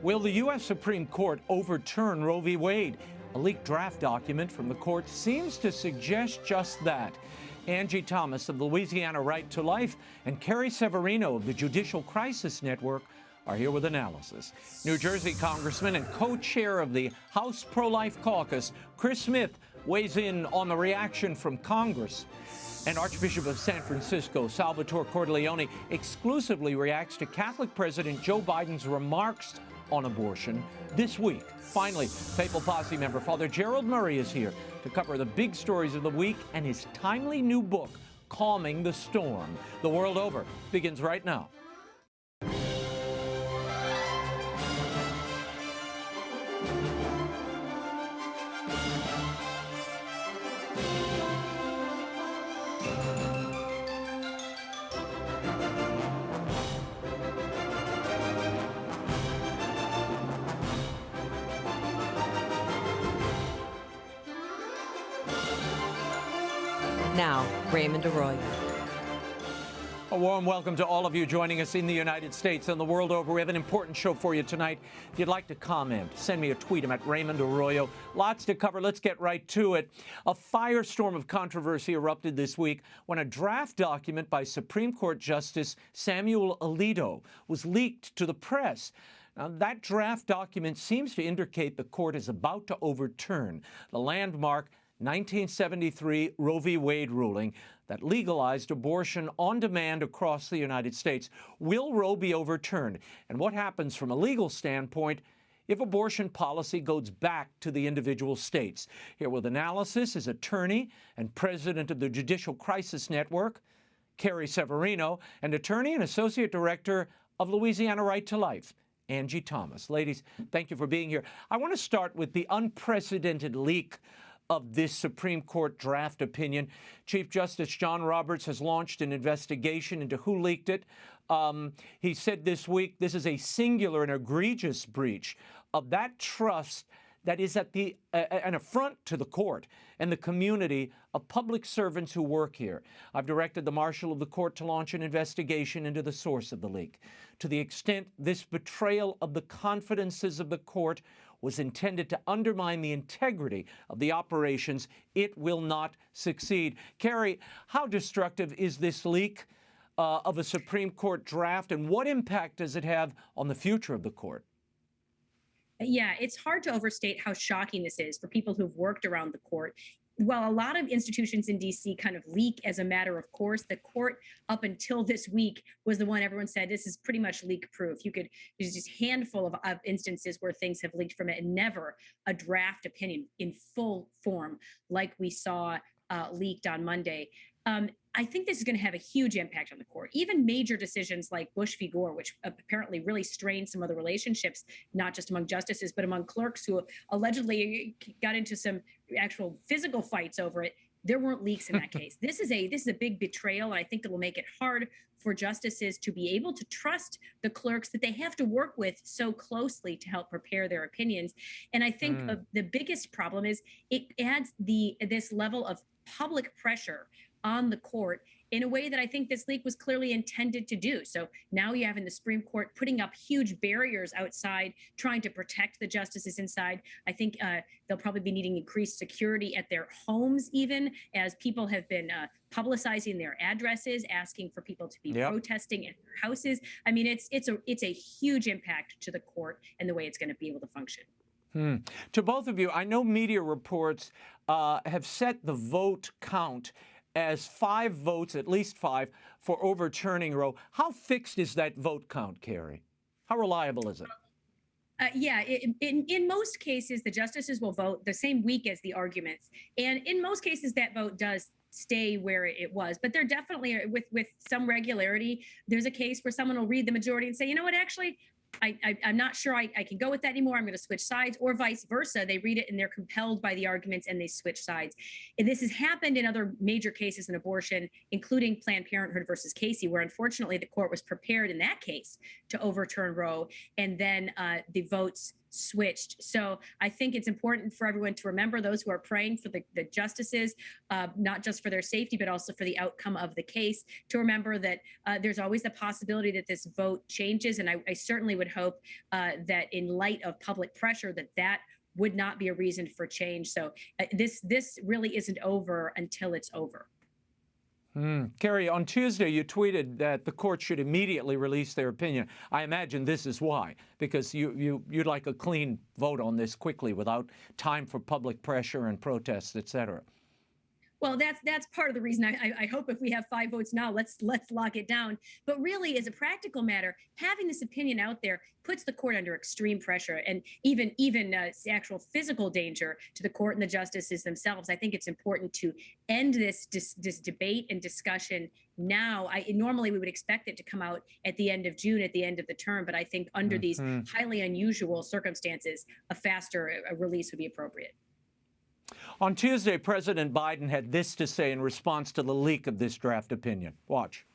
Will the U.S. Supreme Court overturn Roe v. Wade? A leaked draft document from the court seems to suggest just that. Angie Thomas of the Louisiana Right to Life and CARRIE SEVERINO of the Judicial Crisis Network are here with analysis. New Jersey Congressman and co-chair of the House Pro-Life Caucus, Chris Smith, weighs in on the reaction from Congress. And Archbishop of San Francisco, Salvatore Cordileone, exclusively reacts to Catholic President Joe Biden's remarks on abortion this week. Finally, Papal Posse member Father GERALD Murray is here to cover the big stories of the week and his timely new book, Calming the Storm. The World Over begins right now. Now, Raymond Arroyo. A warm welcome to all of you joining us in the United States and the world over. We have an important show for you tonight. If you'd like to comment, send me a tweet. I'm at Raymond Arroyo. Lots to cover. Let's get right to it. A firestorm of controversy erupted this week when a draft document by Supreme Court Justice Samuel Alito was leaked to the press. Now, that draft document seems to indicate the court is about to overturn the landmark 1973 Roe v. Wade ruling that legalized abortion on demand across the United States. Will Roe be overturned? And what happens from a legal standpoint if abortion policy goes back to the individual states? Here with analysis is attorney and president of the Judicial Crisis Network, CARRIE SEVERINO, and attorney and associate director of Louisiana Right to Life, Angie Thomas. Ladies, thank you for being here. I want to start with the unprecedented leak of this Supreme Court draft opinion. Chief Justice John Roberts has launched an investigation into who leaked it. He said this week this is a singular and egregious breach of that trust that is at an affront to the court and the community of public servants who work here. I've directed the Marshal of the Court to launch an investigation into the source of the leak. To the extent this betrayal of the confidences of the court was intended to undermine the integrity of the operations, it will not succeed. CARRIE, how destructive is this leak of a Supreme Court draft, and what impact does it have on the future of the court? Yeah, it's hard to overstate how shocking this is for people who've worked around the court. While a lot of institutions in D.C. kind of leak as a matter of course, the court up until this week was the one everyone said this is pretty much leak proof. There's just a handful of instances where things have leaked from it and never a draft opinion in full form like we saw leaked on Monday. I think this is going to have a huge impact on the court. Even major decisions like Bush v. Gore, which apparently really strained some of the relationships, not just among justices, but among clerks who allegedly got into some actual physical fights over it. There weren't leaks in that case. This is a big betrayal, and I think it will make it hard for justices to be able to trust the clerks that they have to work with so closely to help prepare their opinions. And I think the biggest problem is it adds this level of public pressure on the court in a way that I think this leak was clearly intended to do. So now you have in the Supreme Court putting up huge barriers outside, trying to protect the justices inside. I think they'll probably be needing increased security at their homes, even as people have been publicizing their addresses, asking for people to be protesting at their houses. I mean, it's a huge impact to the court and the way it's going to be able to function. To both of you, I know media reports have set the vote count as 5 votes, at least 5, for overturning Roe. How fixed is that vote count, CARRIE? How reliable is it? In most cases, the justices will vote the same week as the arguments. And in most cases, that vote does stay where it was. But there definitely, with some regularity, there's a case where someone will read the majority and say, you know what, actually, I'm not sure I can go with that anymore. I'm going to switch sides, or vice versa. They read it and they're compelled by the arguments and they switch sides. And this has happened in other major cases in abortion, including Planned Parenthood versus Casey, where unfortunately the court was prepared in that case to overturn Roe. And then the votes switched. So I think it's important for everyone to remember, those who are praying for the justices, not just for their safety, but also for the outcome of the case, to remember that there's always the possibility that this vote changes. And I certainly would hope that in light of public pressure, that would not be a reason for change. So this really isn't over until it's over. Carrie, on Tuesday, you tweeted that the court should immediately release their opinion. I imagine this is why, because you'd like a clean vote on this quickly without time for public pressure and protests, et cetera. Well, that's part of the reason I hope if we have 5 votes now, let's lock it down. But really, as a practical matter, having this opinion out there puts the court under extreme pressure and even actual physical danger to the court and the justices themselves. I think it's important to end this debate and discussion now. Normally we would expect it to come out at the end of June, at the end of the term, but I think under these highly unusual circumstances, a faster release would be appropriate. On Tuesday, President Biden had this to say in response to the leak of this draft opinion. Watch.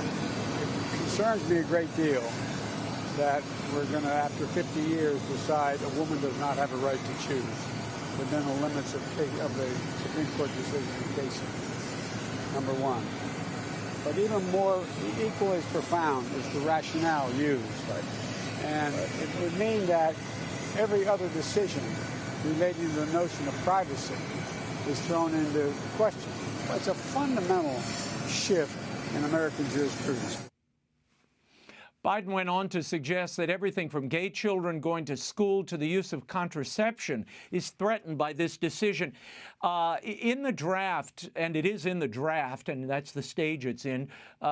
It concerns me a great deal that we're going to, after 50 years, decide a woman does not have a right to choose within the limits of the Supreme Court decision in Casey, number one. But even more, equally as profound is the rationale used. And it would mean that every other decision relating to the notion of privacy is thrown into question. Well, it's a fundamental shift in American jurisprudence. Biden went on to suggest that everything from gay children going to school to the use of contraception is threatened by this decision. In the draft, and it is in the draft, and that's the stage it's in,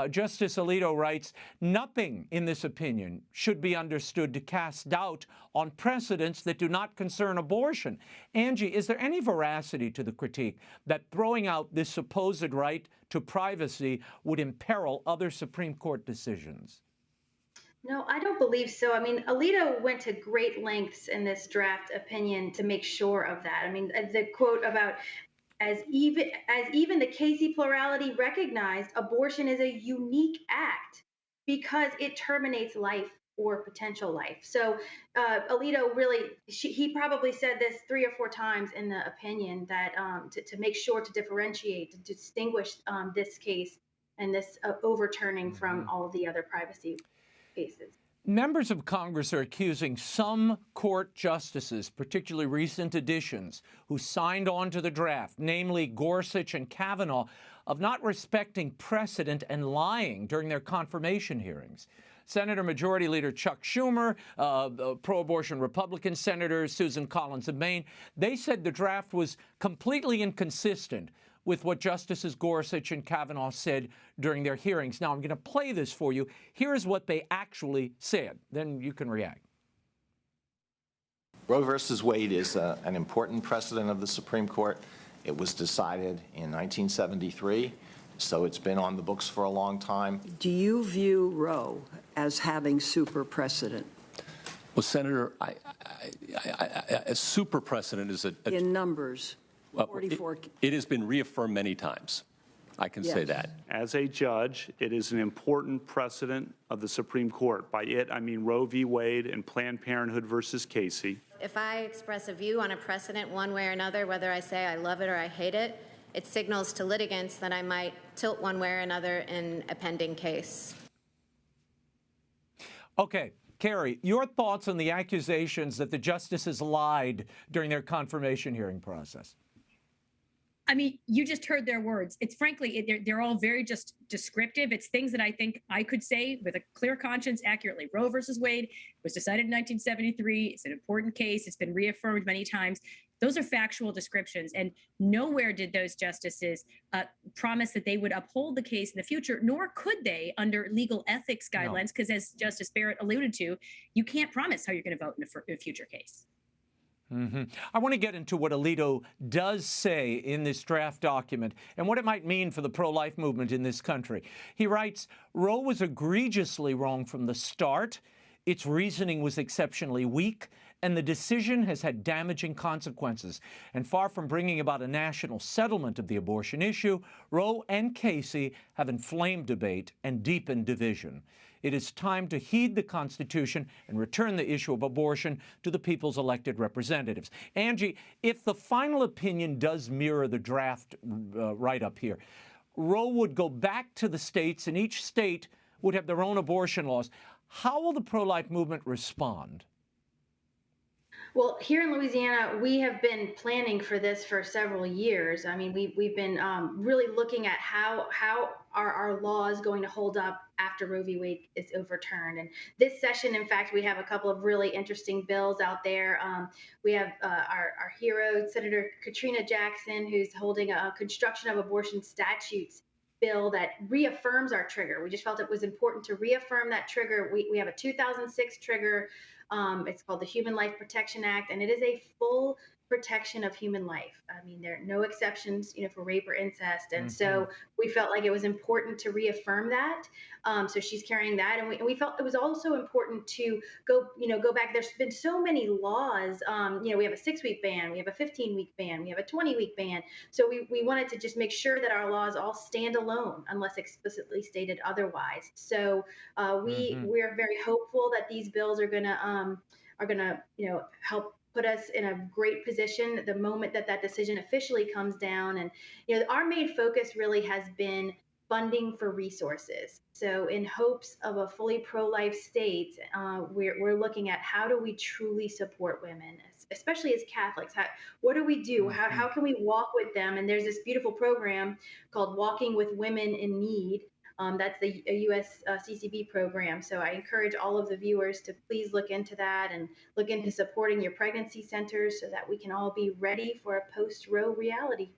Justice Alito writes, nothing in this opinion should be understood to cast doubt on precedents that do not concern abortion. Angie, is there any veracity to the critique that throwing out this supposed right to privacy would imperil other Supreme Court decisions? No, I don't believe so. I mean, Alito went to great lengths in this draft opinion to make sure of that. I mean, the quote about as even the Casey plurality recognized, abortion is a unique act because it terminates life or potential life. So Alito really, he probably said this 3 or 4 times in the opinion that to make sure to differentiate, to distinguish this case and this overturning from all of the other privacy cases. Members of Congress are accusing some court justices, particularly recent additions, who signed on to the draft, namely Gorsuch and Kavanaugh, of not respecting precedent and lying during their confirmation hearings. Senator Majority Leader Chuck Schumer, pro-abortion Republican Senator Susan Collins of Maine, they said the draft was completely inconsistent with what Justices Gorsuch and Kavanaugh said during their hearings. Now, I'm going to play this for you. Here's what they actually said. Then you can react. Roe versus Wade is an important precedent of the Supreme Court. It was decided in 1973, so it's been on the books for a long time. Do you view Roe as having super precedent? Well, Senator, a super precedent is in numbers. 44. It has been reaffirmed many times. I can say that. As a judge, it is an important precedent of the Supreme Court. By it, I mean Roe v. Wade and Planned Parenthood versus Casey. If I express a view on a precedent one way or another, whether I say I love it or I hate it, it signals to litigants that I might tilt one way or another in a pending case. Okay. Carrie, your thoughts on the accusations that the justices lied during their confirmation hearing process? I mean, you just heard their words. It's frankly, they're all very just descriptive. It's things that I think I could say with a clear conscience accurately. Roe versus Wade was decided in 1973. It's an important case. It's been reaffirmed many times. Those are factual descriptions. And nowhere did those justices promise that they would uphold the case in the future, nor could they under legal ethics guidelines, because as Justice Barrett alluded to, you can't promise how you're going to vote in a future case. I want to get into what Alito does say in this draft document and what it might mean for the pro-life movement in this country. He writes, Roe was egregiously wrong from the start. Its reasoning was exceptionally weak, and the decision has had damaging consequences. And far from bringing about a national settlement of the abortion issue, Roe and Casey have inflamed debate and deepened division. It is time to heed the Constitution and return the issue of abortion to the people's elected representatives. Angie, if the final opinion does mirror the draft write-up here, Roe would go back to the states, and each state would have their own abortion laws. How will the pro-life movement respond? Well, here in Louisiana, we have been planning for this for several years. I mean, we've been really looking at how are our laws going to hold up after Roe v. Wade is overturned. And this session, in fact, we have a couple of really interesting bills out there. We have our hero, Senator Katrina Jackson, who's holding a construction of abortion statutes bill that reaffirms our trigger. We just felt it was important to reaffirm that trigger. We have a 2006 trigger. It's called the Human Life Protection Act, and it is a full protection of human life. I mean, there are no exceptions, for rape or incest. And so we felt like it was important to reaffirm that. So she's carrying that. And we felt it was also important to go back. There's been so many laws. We have a 6-week ban, we have a 15-week ban, we have a 20-week ban. So we wanted to just make sure that our laws all stand alone unless explicitly stated otherwise. So we're very hopeful that these bills are gonna help put us in a great position the moment that decision officially comes down. And our main focus really has been funding for resources. So in hopes of a fully pro-life state, we're looking at how do we truly support women, especially as Catholics. What do we do? How can we walk with them? And there's this beautiful program called Walking with Women in Need. That's a U.S. CCB program. So I encourage all of the viewers to please look into that and look into supporting your pregnancy centers so that we can all be ready for a post-Roe reality.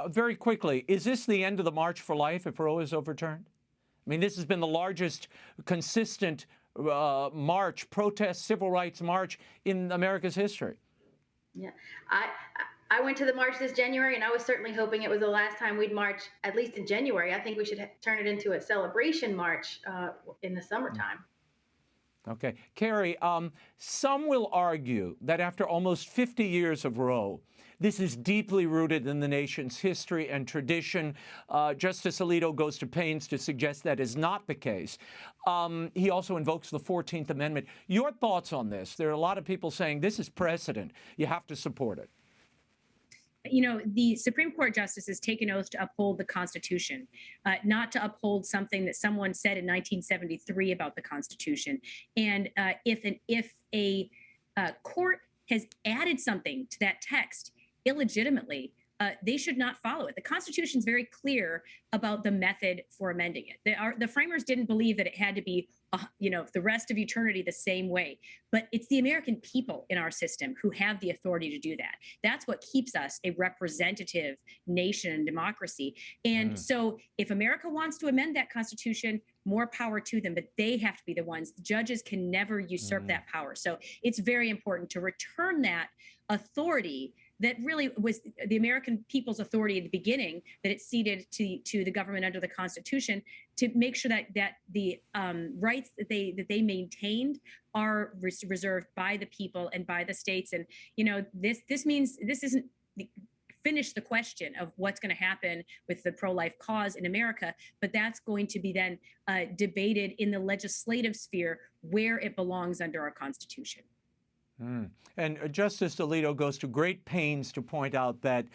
Very quickly, is this the end of the March for Life if Roe is overturned? I mean, this has been the largest consistent march, protest, civil rights march in America's history. Yeah, I went to the march this January, and I was certainly hoping it was the last time we'd march, at least in January. I think we should turn it into a celebration march in the summertime. Okay. Carrie, some will argue that after almost 50 years of Roe, this is deeply rooted in the nation's history and tradition. Justice Alito goes to pains to suggest that is not the case. He also invokes the 14th Amendment. Your thoughts on this? There are a lot of people saying this is precedent. You have to support it. The Supreme Court justices take an oath to uphold the Constitution, not to uphold something that someone said in 1973 about the Constitution. And if a court has added something to that text illegitimately, they should not follow it. The Constitution is very clear about the method for amending it. The framers didn't believe that it had to be, the rest of eternity the same way. But it's the American people in our system who have the authority to do that. That's what keeps us a representative nation and democracy. And so if America wants to amend that Constitution, more power to them, but they have to be the ones. The judges can never usurp that power. So it's very important to return that authority that really was the American people's authority at the beginning, that it ceded to the government under the Constitution, to make sure that the rights that they maintained are reserved by the people and by the states. And this means this isn't finish the question of what's going to happen with the pro-life cause in America, but that's going to be then debated in the legislative sphere where it belongs under our Constitution. And Justice Alito goes to great pains to point out that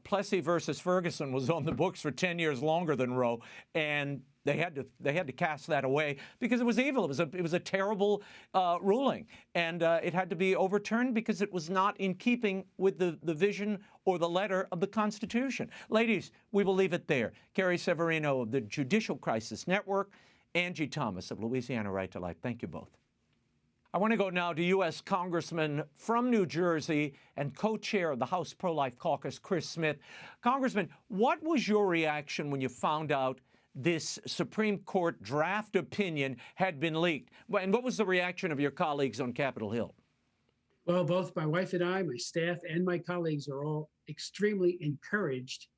Plessy versus Ferguson was on the books for 10 years longer than Roe, and they had to cast that away because it was evil. It was a terrible ruling, and it had to be overturned because it was not in keeping with the vision or the letter of the Constitution. Ladies, we will leave it there. Carrie Severino of the Judicial Crisis Network, Angie Thomas of Louisiana Right to Life. Thank you both. I want to go now to U.S. Congressman from New Jersey and co-chair of the House Pro-Life Caucus, Chris Smith. Congressman, what was your reaction when you found out this Supreme Court draft opinion had been leaked? And what was the reaction of your colleagues on Capitol Hill? Well, both my wife and I, my staff, and my colleagues are all extremely encouraged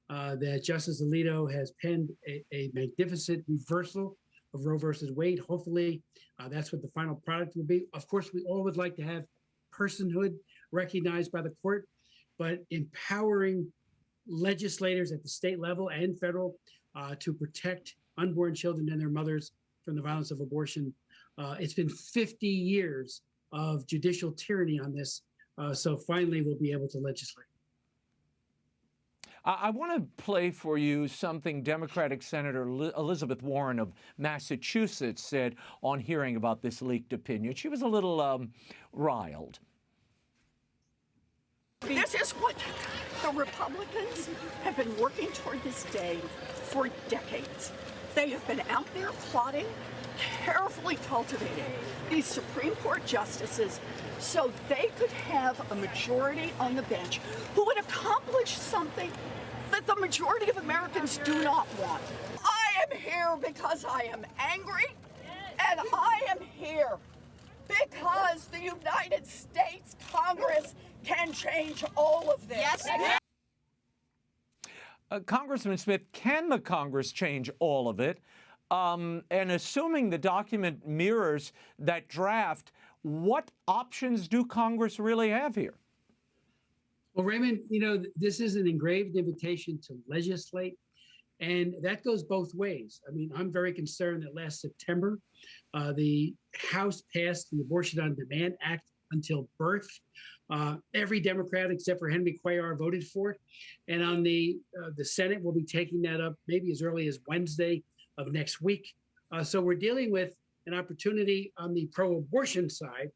that Justice Alito has penned a magnificent reversal of Roe versus Wade. Hopefully, that's what the final product will be. Of course, we all would like to have personhood recognized by the court, but empowering legislators at the state level and federal to protect unborn children and their mothers from the violence of abortion. It's been 50 years of judicial tyranny on this. So finally, we'll be able to legislate. I want to play for you something Democratic Senator Elizabeth Warren of Massachusetts said on hearing about this leaked opinion. She was a little riled. This is what the Republicans have been working toward this day for decades. They have been out there plotting, carefully cultivating these Supreme Court justices so they could have a majority on the bench who would accomplish something that the majority of Americans do not want. I am here because I am angry, and I am here because the United States Congress can change all of this. Yes. Congressman Smith, can the Congress change all of it? And assuming the document mirrors that draft, what options do Congress really have here? Well, Raymond, this is an engraved invitation to legislate, and that goes both ways. I mean, I'm very concerned that last September, the House passed the Abortion on Demand Act until birth. Every Democrat except for Henry Cuellar voted for it. And on the Senate will be taking that up maybe as early as Wednesday of next week. So we're dealing with an opportunity on the pro-abortion side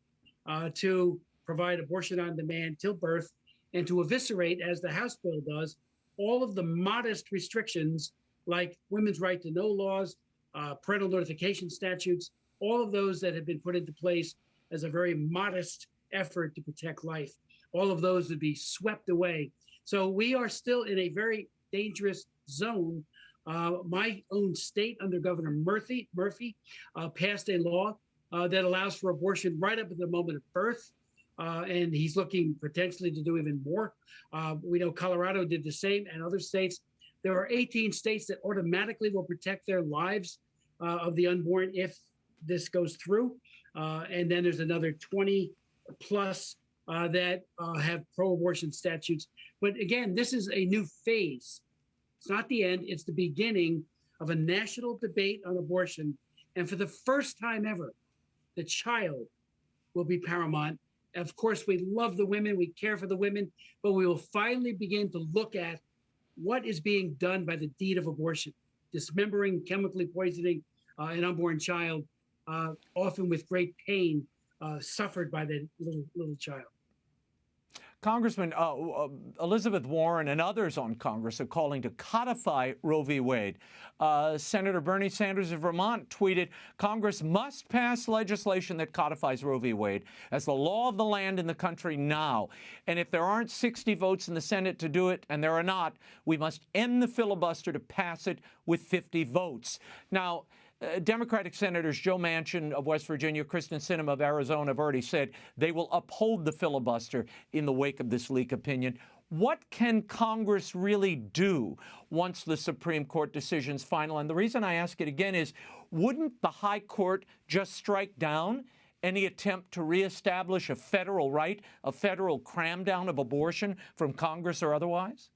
to provide abortion on demand till birth and to eviscerate, as the House bill does, all of the modest restrictions like women's right to know laws, parental notification statutes, all of those that have been put into place as a very modest effort to protect life. All of those would be swept away. So we are still in a very dangerous zone. My own state under Governor Murphy passed a law that allows for abortion right up at the moment of birth. And he's looking potentially to do even more. We know Colorado did the same, and other states. There are 18 states that automatically will protect their lives of the unborn if this goes through. And then there's another 20 plus that have pro-abortion statutes. But again, this is a new phase. It's not the end. It's the beginning of a national debate on abortion. And for the first time ever, the child will be paramount. Of course, we love the women, we care for the women, but we will finally begin to look at what is being done by the deed of abortion, dismembering, chemically poisoning an unborn child, often with great pain suffered by the little child. Congressman, Elizabeth Warren and others on Congress are calling to codify Roe v. Wade. Senator Bernie Sanders of Vermont tweeted, Congress must pass legislation that codifies Roe v. Wade as the law of the land in the country now. And if there aren't 60 votes in the Senate to do it, and there are not, we must end the filibuster to pass it with 50 votes. Now, Democratic Senators Joe Manchin of West Virginia, Kristen Sinema of Arizona have already said they will uphold the filibuster in the wake of this leak opinion. What can Congress really do once the Supreme Court decision's final? And the reason I ask it again is, wouldn't the High Court just strike down any attempt to reestablish a federal right, a federal cram down of abortion from Congress or otherwise?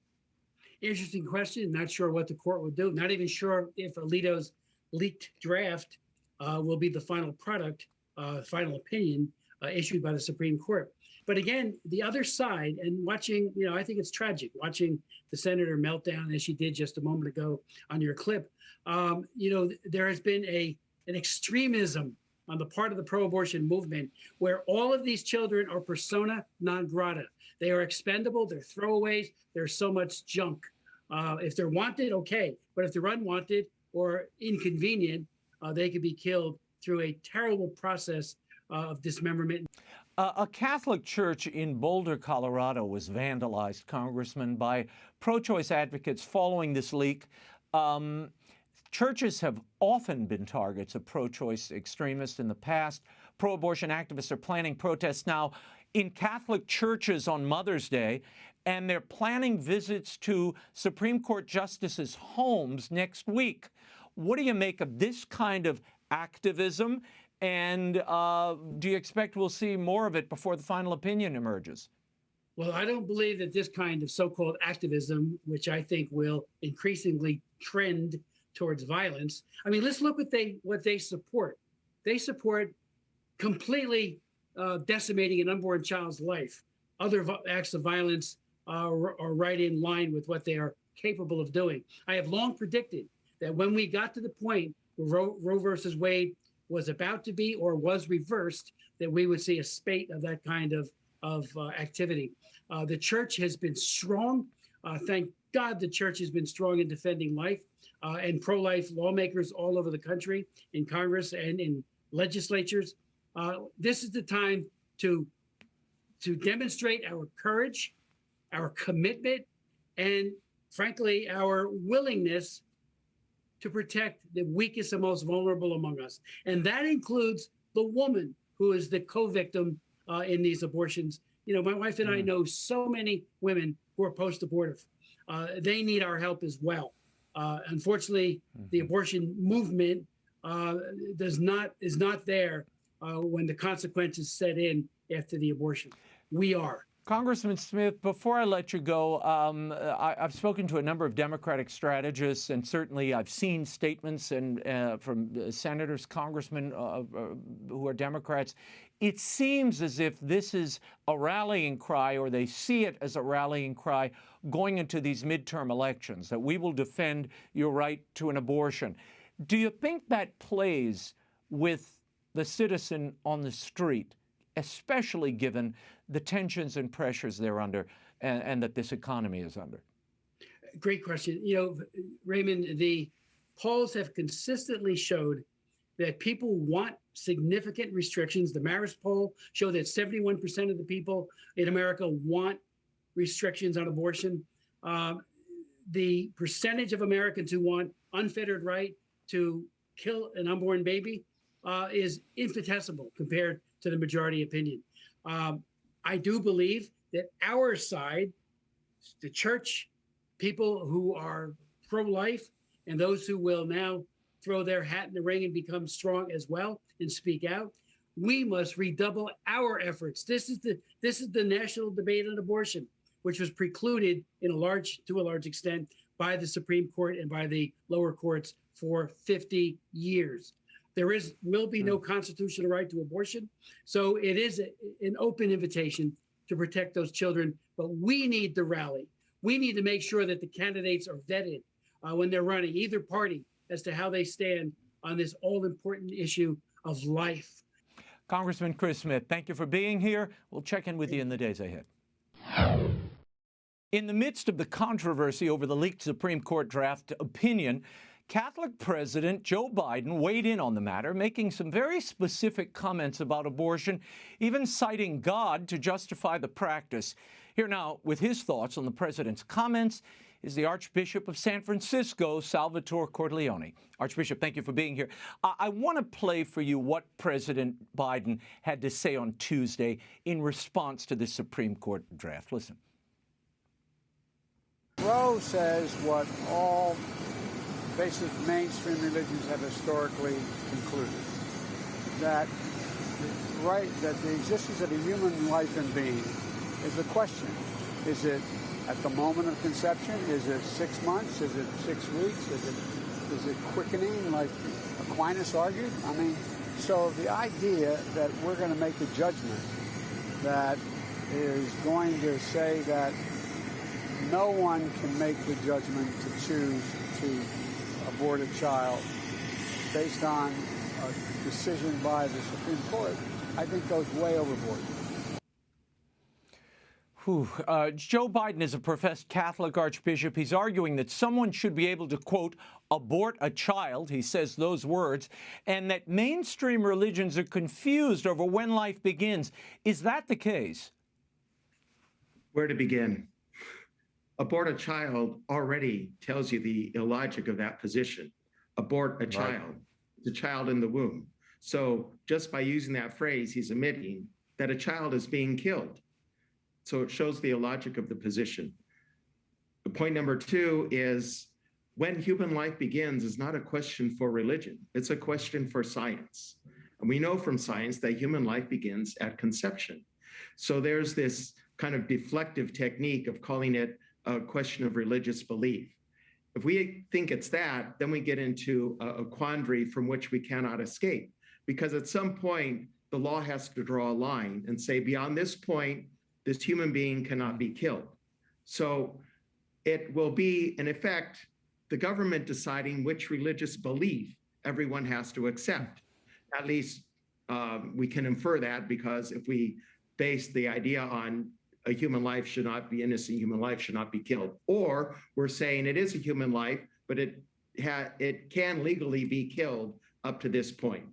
Interesting question. Not sure what the court would do. Not even sure if Alito's leaked draft will be the final product, final opinion issued by the Supreme Court. But again, the other side, and watching, I think it's tragic watching the senator melt down as she did just a moment ago on your clip. There has been an extremism on the part of the pro-abortion movement where all of these children are persona non grata. They are expendable, they're throwaways, there's so much junk. If they're wanted, okay. But if they're unwanted or inconvenient, they could be killed through a terrible process of dismemberment. A Catholic church in Boulder, Colorado was vandalized, Congressman, by pro-choice advocates following this leak. Churches have often been targets of pro-choice extremists in the past. Pro-abortion activists are planning protests now in Catholic churches on Mother's Day, and they're planning visits to Supreme Court justices' homes next week. What do you make of this kind of activism? And do you expect we'll see more of it before the final opinion emerges? Well, I don't believe that this kind of so-called activism, which I think will increasingly trend towards violence. I mean, let's look what they support. They support completely decimating an unborn child's life. Other acts of violence are right in line with what they are capable of doing. I have long predicted that when we got to the point where Roe versus Wade was about to be or was reversed, that we would see a spate of that kind of activity. The church has been strong. Thank God the church has been strong in defending life, and pro-life lawmakers all over the country, in Congress and in legislatures. This is the time to demonstrate our courage, our commitment, and frankly, our willingness to protect the weakest and most vulnerable among us. And that includes the woman who is the co-victim in these abortions. You know, my wife and I know so many women who are post-abortive. They need our help as well. Unfortunately, the abortion movement is not there when the consequences set in after the abortion. We are. Congressman Smith, before I let you go, I've spoken to a number of Democratic strategists, and certainly I've seen statements from senators, congressmen who are Democrats. It seems as if this is a rallying cry, or they see it as a rallying cry going into these midterm elections, that we will defend your right to an abortion. Do you think that plays with the citizen on the street, especially given the tensions and pressures they're under and that this economy is under? Great question. You know, Raymond, the polls have consistently showed that people want significant restrictions. The Marist poll showed that 71% of the people in America want restrictions on abortion. The percentage of Americans who want unfettered right to kill an unborn baby is infinitesimal compared to the majority opinion. I do believe that our side, the church, people who are pro-life, and those who will now throw their hat in the ring and become strong as well and speak out, we must redouble our efforts. This is the national debate on abortion, which was precluded to a large extent by the Supreme Court and by the lower courts for 50 years. There will be no constitutional right to abortion. So it is an open invitation to protect those children, but we need to rally. We need to make sure that the candidates are vetted when they're running, either party, as to how they stand on this all-important issue of life. Congressman Chris Smith, thank you for being here. We'll check in with you in the days ahead. In the midst of the controversy over the leaked Supreme Court draft opinion, Catholic President Joe Biden weighed in on the matter, making some very specific comments about abortion, even citing God to justify the practice. Here now, with his thoughts on the president's comments, is the Archbishop of San Francisco, Salvatore Cordileone. Archbishop, thank you for being here. I want to play for you what President Biden had to say on Tuesday in response to the Supreme Court draft. Listen. Roe says what all basic mainstream religions have historically concluded, that the existence of a human life and being is a question. Is it at the moment of conception? Is it 6 months? Is it 6 weeks? Is it quickening, like Aquinas argued? I mean, so the idea that we're going to make a judgment that is going to say that no one can make the judgment to choose to abort a child based on a decision by the Supreme Court, I think goes way overboard. Joe Biden is a professed Catholic archbishop. He's arguing that someone should be able to, quote, abort a child, he says those words, and that mainstream religions are confused over when life begins. Is that the case? Where to begin? Abort a child already tells you the illogic of that position. Abort a child, the child in the womb. So just by using that phrase, he's admitting that a child is being killed. So it shows the illogic of the position. The point number two is when human life begins is not a question for religion. It's a question for science. And we know from science that human life begins at conception. So there's this kind of deflective technique of calling it a question of religious belief. If we think it's that, then we get into a quandary from which we cannot escape. Because at some point, the law has to draw a line and say, beyond this point, this human being cannot be killed. So it will be, in effect, the government deciding which religious belief everyone has to accept. At least we can infer that, because if we base the idea on a human life should not be innocent, human life should not be killed, or we're saying it is a human life, but it can legally be killed up to this point.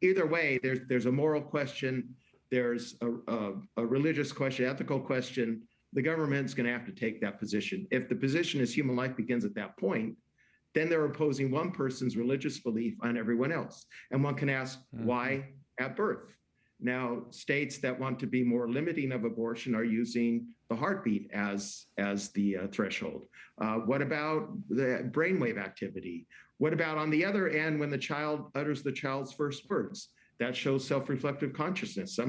Either way, there's a moral question, there's a religious question, ethical question. The government's going to have to take that position. If the position is human life begins at that point, then they're opposing one person's religious belief on everyone else. And one can ask, why at birth? Now, states that want to be more limiting of abortion are using the heartbeat as the threshold. What about the brainwave activity? What about, on the other end, when the child utters the child's first words? That shows self-reflective consciousness.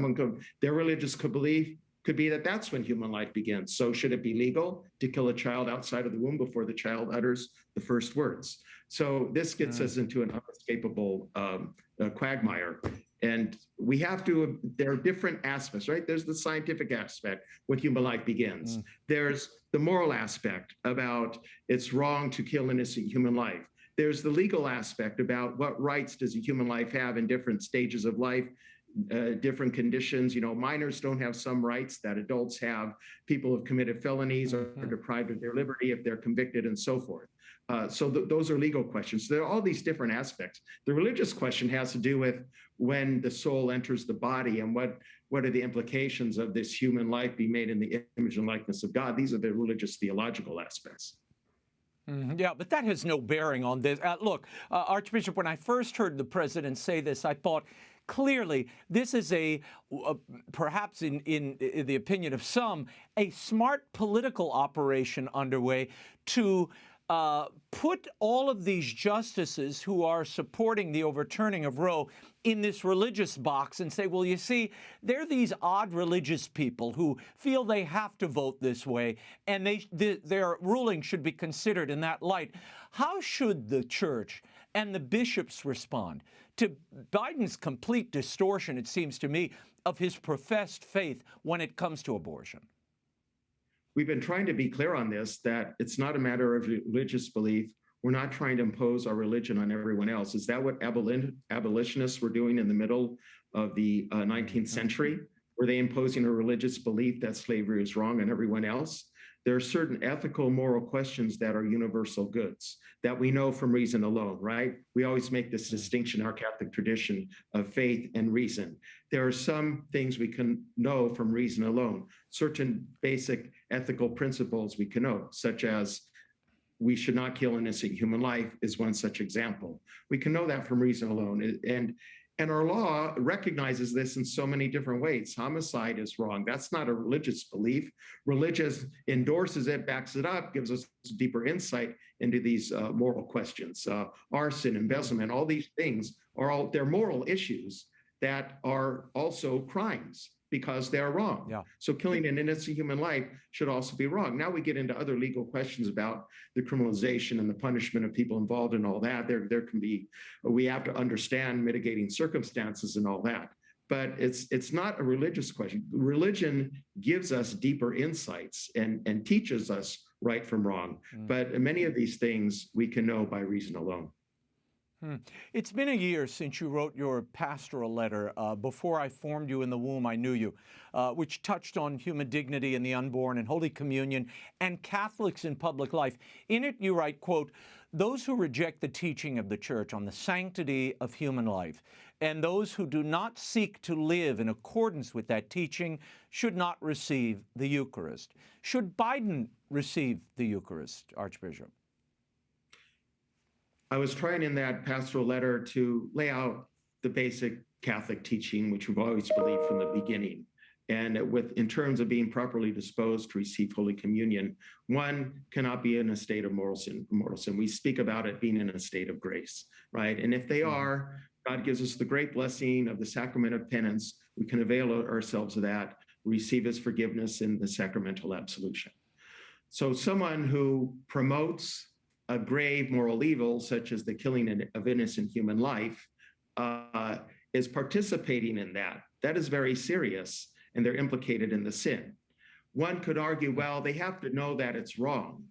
Their religious belief could be that that's when human life begins. So should it be legal to kill a child outside of the womb before the child utters the first words? So this gets us into an unescapable quagmire. And we have to, there are different aspects, right? There's the scientific aspect, when human life begins. There's the moral aspect about it's wrong to kill innocent human life. There's the legal aspect about what rights does a human life have in different stages of life, different conditions. You know, minors don't have some rights that adults have. People who have committed felonies are deprived of their liberty if they're convicted, and so forth. So those are legal questions. There are all these different aspects. The religious question has to do with when the soul enters the body and what are the implications of this human life being made in the image and likeness of God. These are the religious theological aspects. Yeah, but that has no bearing on this. Look, Archbishop, when I first heard the president say this, I thought, clearly, this is perhaps in the opinion of some, a smart political operation underway to put all of these justices who are supporting the overturning of Roe in this religious box and say, well, you see, they're these odd religious people who feel they have to vote this way, and their ruling should be considered in that light. How should the church and the bishops respond to Biden's complete distortion, it seems to me, of his professed faith when it comes to abortion? We've been trying to be clear on this, that it's not a matter of religious belief. We're not trying to impose our religion on everyone else. Is that what abolitionists were doing in the middle of the 19th century? Were they imposing a religious belief that slavery is wrong on everyone else? There are certain ethical, moral questions that are universal goods that we know from reason alone, right? We always make this distinction in our Catholic tradition of faith and reason. There are some things we can know from reason alone. Certain basic ethical principles we can know, such as we should not kill innocent human life is one such example. We can know that from reason alone. And our law recognizes this in so many different ways. Homicide is wrong. That's not a religious belief. Religious endorses it, backs it up, gives us deeper insight into these moral questions. Arson, embezzlement, all these things they're moral issues that are also crimes because they're wrong. Yeah. So killing an innocent human life should also be wrong. Now we get into other legal questions about the criminalization and the punishment of people involved in all that. There can be, we have to understand mitigating circumstances and all that. But it's not a religious question. Religion gives us deeper insights and teaches us right from wrong. But many of these things we can know by reason alone. It's been a year since you wrote your pastoral letter, Before I Formed You in the Womb, I Knew You, which touched on human dignity in the unborn and Holy Communion and Catholics in public life. In it, you write, quote, those who reject the teaching of the Church on the sanctity of human life and those who do not seek to live in accordance with that teaching should not receive the Eucharist. Should Biden receive the Eucharist, Archbishop? I was trying in that pastoral letter to lay out the basic Catholic teaching, which we've always believed from the beginning. And in terms of being properly disposed to receive Holy Communion, one cannot be in a state of mortal sin. We speak about it being in a state of grace, right? And if they are, God gives us the great blessing of the sacrament of penance. We can avail ourselves of that, receive his forgiveness in the sacramental absolution. So someone who promotes a grave moral evil, such as the killing of innocent human life, is participating in that. That is very serious, and they're implicated in the sin. One could argue, well, they have to know that it's wrong.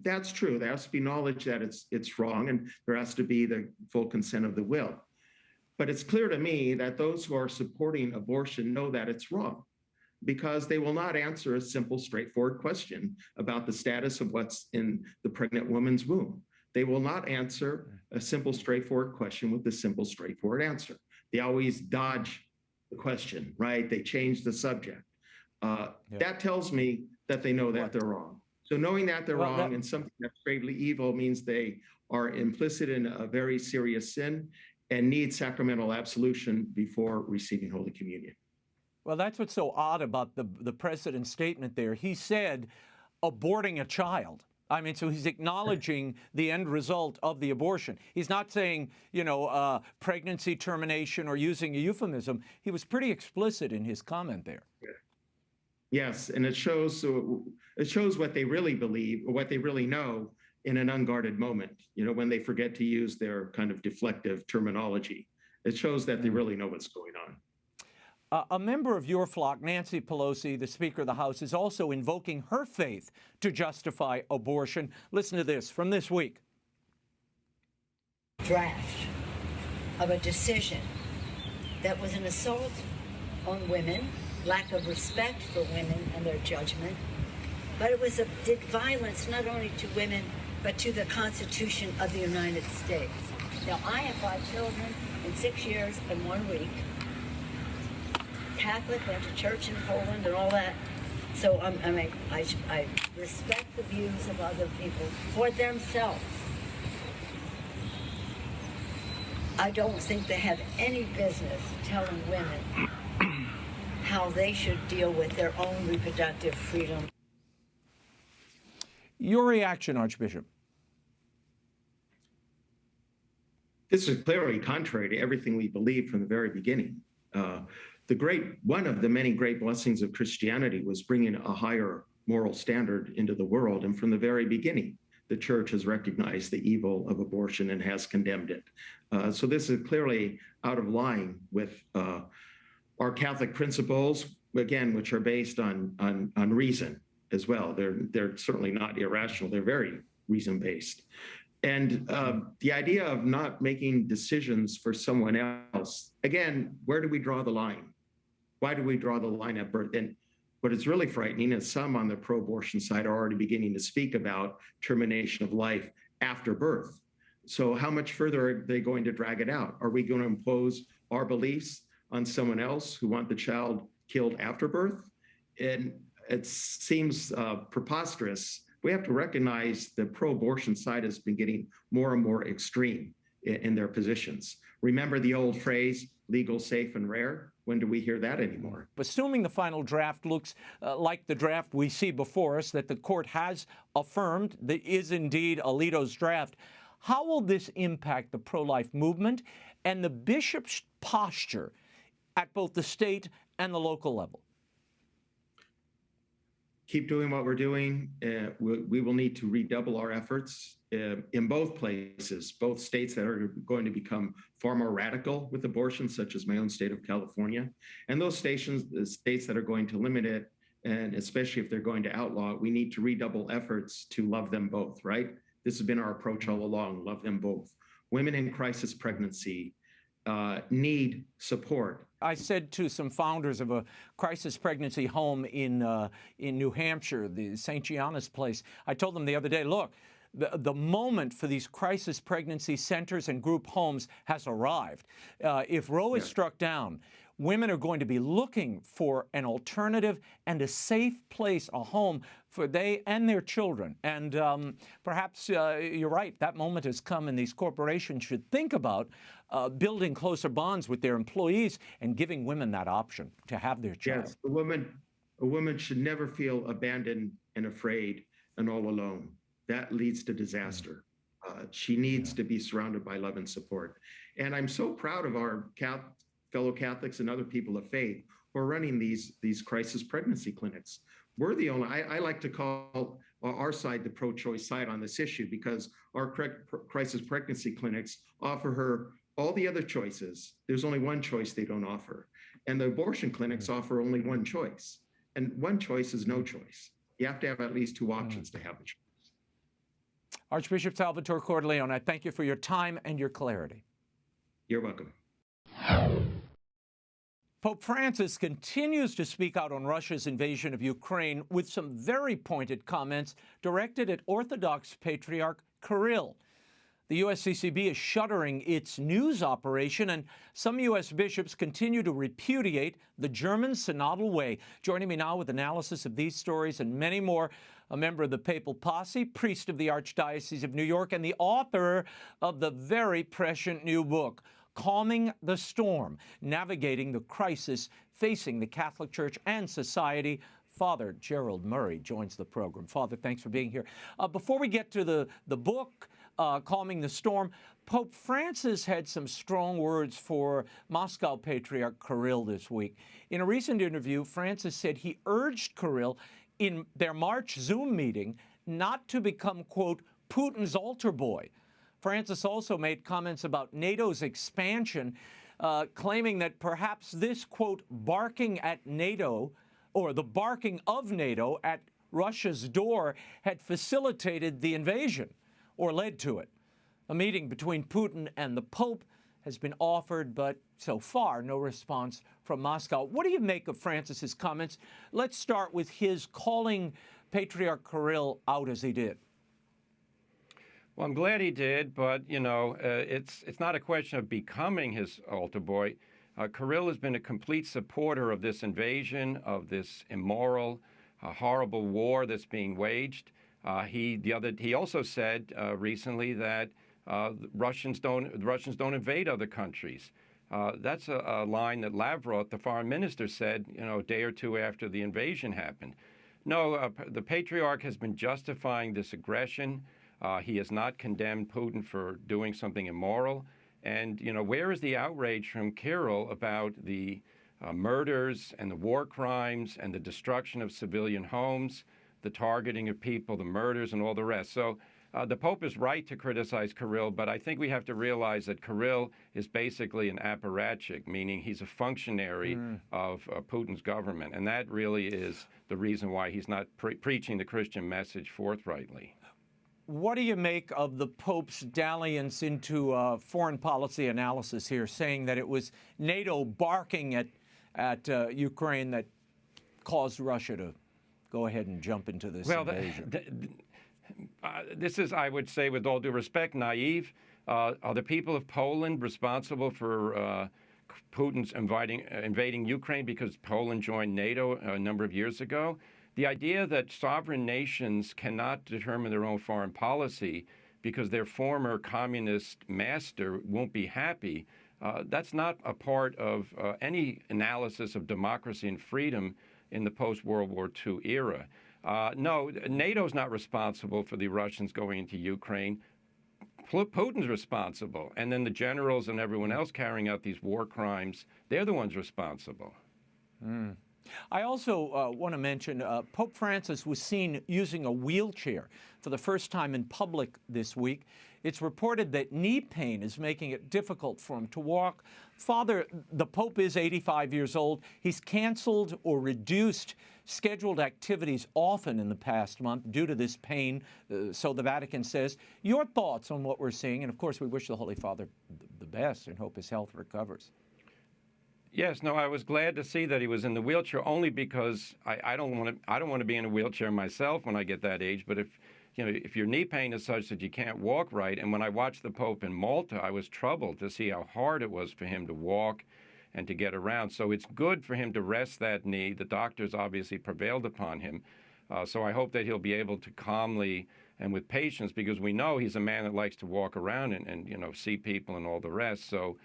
That's true. There has to be knowledge that it's wrong, and there has to be the full consent of the will. But it's clear to me that those who are supporting abortion know that it's wrong, because they will not answer a simple, straightforward question about the status of what's in the pregnant woman's womb. They will not answer a simple, straightforward question with a simple, straightforward answer. They always dodge the question, right? They change the subject. That tells me that they know that they're wrong. So knowing that they're wrong and something that's gravely evil means they are implicit in a very serious sin and need sacramental absolution before receiving Holy Communion. Well, that's what's so odd about the president's statement there. He said aborting a child. I mean, so he's acknowledging the end result of the abortion. He's not saying, pregnancy termination or using a euphemism. He was pretty explicit in his comment there. Yes, and it shows what they really believe or what they really know in an unguarded moment, when they forget to use their kind of deflective terminology. It shows that they really know what's going on. A member of your flock, Nancy Pelosi, the Speaker of the House, is also invoking her faith to justify abortion. Listen to this from this week. Draft of a decision that was an assault on women, lack of respect for women and their judgment, but it did violence not only to women, but to the Constitution of the United States. Now, I have 5 children in 6 years and 1 week. Catholic, went to church in Poland and all that. So I respect the views of other people for themselves. I don't think they have any business telling women how they should deal with their own reproductive freedom. Your reaction, Archbishop? This is clearly contrary to everything we believed from the very beginning. One of the many great blessings of Christianity was bringing a higher moral standard into the world. And from the very beginning, the church has recognized the evil of abortion and has condemned it. So this is clearly out of line with our Catholic principles, again, which are based on reason as well. They're certainly not irrational. They're very reason-based. And the idea of not making decisions for someone else, again, where do we draw the line? Why do we draw the line at birth? And what is really frightening is some on the pro-abortion side are already beginning to speak about termination of life after birth. So how much further are they going to drag it out? Are we going to impose our beliefs on someone else who want the child killed after birth? And it seems preposterous. We have to recognize the pro-abortion side has been getting more and more extreme in their positions. Remember the old phrase, legal, safe, and rare? When do we hear that anymore? Assuming the final draft looks like the draft we see before us, that the court has affirmed that is indeed Alito's draft, how will this impact the pro-life movement and the bishop's posture at both the state and the local level? Keep doing what we're doing. We will need to redouble our efforts in both places, both states that are going to become far more radical with abortion, such as my own state of California, and those states that are going to limit it, and especially if they're going to outlaw it, we need to redouble efforts to love them both, right? This has been our approach all along, love them both. Women in crisis pregnancy need support. I said to some founders of a crisis pregnancy home in New Hampshire, the St. Gianna's place, I told them the other day, look, the moment for these crisis pregnancy centers and group homes has arrived. If Roe is struck down, women are going to be looking for an alternative and a safe place, a home for they and their children. And perhaps you're right, that moment has come, and these corporations should think about building closer bonds with their employees and giving women that option to have their child. Yes, a woman should never feel abandoned and afraid and all alone. That leads to disaster. She needs to be surrounded by love and support. And I'm so proud of our fellow Catholics and other people of faith who are running these crisis pregnancy clinics. We're the only, I like to call our side, the pro-choice side on this issue, because our crisis pregnancy clinics offer her all the other choices. There's only one choice they don't offer. And the abortion clinics offer only one choice. And one choice is no choice. You have to have at least two options to have a choice. Archbishop Salvatore Cordileone, I thank you for your time and your clarity. You're welcome. Pope Francis continues to speak out on Russia's invasion of Ukraine with some very pointed comments directed at Orthodox Patriarch Kirill. The USCCB is shuttering its news operation, and some U.S. bishops continue to repudiate the German synodal way. Joining me now with analysis of these stories and many more, a member of the papal posse, priest of the Archdiocese of New York, and the author of the very prescient new book, Calming the Storm, Navigating the Crisis Facing the Catholic Church and Society. Father GERALD Murray joins the program. Father, thanks for being here. Before we get to the book, Calming the Storm, Pope Francis had some strong words for Moscow Patriarch Kirill this week. In a recent interview, Francis said he urged Kirill in their March Zoom meeting not to become, quote, Putin's altar boy. Francis also made comments about NATO's expansion, claiming that perhaps this, quote, barking at NATO, or the barking of NATO at Russia's door had facilitated the invasion or led to it. A meeting between Putin and the Pope has been offered, but so far no response from Moscow. What do you make of Francis's comments? Let's start with his calling Patriarch Kirill out as he did. Well, I'm glad he did, but, you know, it's not a question of becoming his altar boy. Kirill has been a complete supporter of this invasion, of this immoral, horrible war that's being waged. He also said recently that the Russians don't invade other countries. That's a line that Lavrov, the foreign minister, said, you know, a day or two after the invasion happened. No, the Patriarch has been justifying this aggression. He has not condemned Putin for doing something immoral. And, you know, where is the outrage from Kirill about the murders and the war crimes and the destruction of civilian homes, the targeting of people, the murders, and all the rest? So the Pope is right to criticize Kirill, but I think we have to realize that Kirill is basically an apparatchik, meaning he's a functionary of Putin's government. And that really is the reason why he's not preaching the Christian message forthrightly. What do you make of the Pope's dalliance into foreign policy analysis here, saying that it was NATO barking at Ukraine that caused Russia to go ahead and jump into this invasion? This is, I would say, with all due respect, naive. Are the people of Poland responsible for Putin's invading Ukraine because Poland joined NATO a number of years ago? The idea that sovereign nations cannot determine their own foreign policy because their former communist master won't be happy, that's not a part of any analysis of democracy and freedom in the post-World War II era. No, NATO's not responsible for the Russians going into Ukraine. Putin's responsible. And then the generals and everyone else carrying out these war crimes, they're the ones responsible. I also want to mention Pope Francis was seen using a wheelchair for the first time in public this week. It's reported that knee pain is making it difficult for him to walk. Father, the Pope is 85 years old. He's canceled or reduced scheduled activities often in the past month due to this pain, so the Vatican says. Your thoughts on what we're seeing? And, of course, we wish the Holy Father the best and hope his health recovers. Yes, no, I was glad to see that he was in the wheelchair, only because I don't want to be in a wheelchair myself when I get that age. But if your knee pain is such that you can't walk right, and when I watched the Pope in Malta, I was troubled to see how hard it was for him to walk and to get around. So it's good for him to rest that knee. The doctors obviously prevailed upon him. So I hope that he'll be able to calmly and with patience, because we know he's a man that likes to walk around and see people and all the rest. So.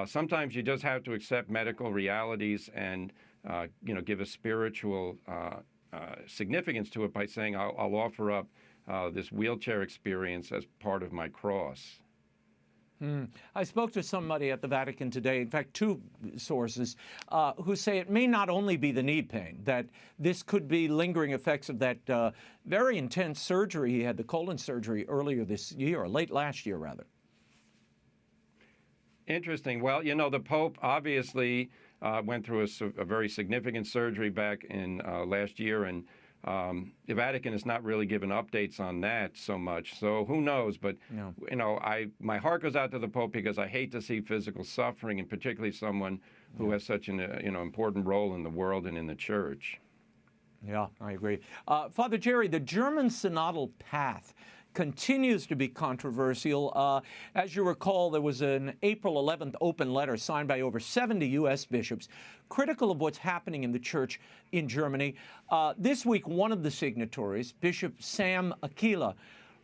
Sometimes you just have to accept medical realities and, give a spiritual significance to it by saying, I'll offer up this wheelchair experience as part of my cross. I spoke to somebody at the Vatican today, in fact, two sources, who say it may not only be the knee pain, that this could be lingering effects of that very intense surgery. He had the colon surgery earlier this year, or late last year, rather. Interesting. Well, you know, the Pope obviously went through a very significant surgery back in last year, and the Vatican has not really given updates on that so much. So who knows? But, you know, my heart goes out to the Pope because I hate to see physical suffering, and particularly someone who has such an important role in the world and in the Church. Yeah, I agree. Father Jerry, the German synodal path continues to be controversial. As you recall, there was an April 11th open letter signed by over 70 U.S. bishops critical of what's happening in the Church in Germany. This week, one of the signatories, Bishop Sam Aquila,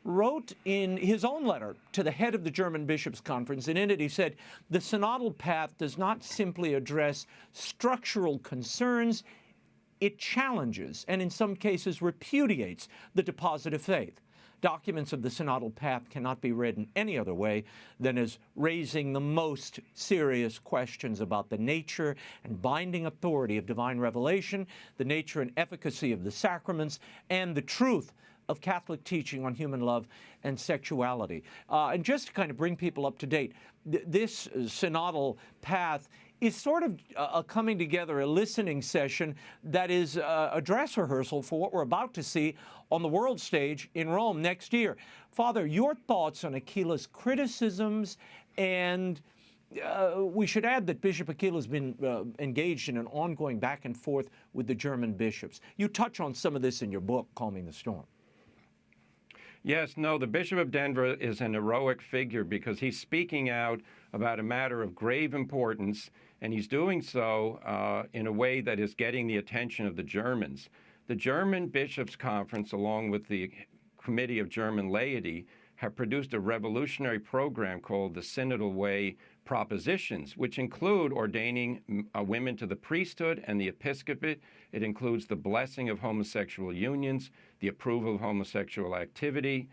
wrote in his own letter to the head of the German Bishops' Conference, and in it he said, the synodal path does not simply address structural concerns, it challenges and in some cases repudiates the deposit of faith. Documents of the synodal path cannot be read in any other way than as raising the most serious questions about the nature and binding authority of divine revelation, the nature and efficacy of the sacraments, and the truth of Catholic teaching on human love and sexuality. And just to kind of bring people up to date, this synodal path is sort of a coming together, a listening session that is a dress rehearsal for what we're about to see on the world stage in Rome next year. Father, your thoughts on Aquila's criticisms, and we should add that Bishop Aquila has been engaged in an ongoing back and forth with the German bishops. You touch on some of this in your book, Calming the Storm. Yes, no, the Bishop of Denver is an heroic figure because he's speaking out about a matter of grave importance, and he's doing so in a way that is getting the attention of the Germans. The German Bishops' Conference, along with the Committee of German Laity, have produced a revolutionary program called the Synodal Way Propositions, which include ordaining women to the priesthood and the episcopate. It includes the blessing of homosexual unions, the approval of homosexual activity.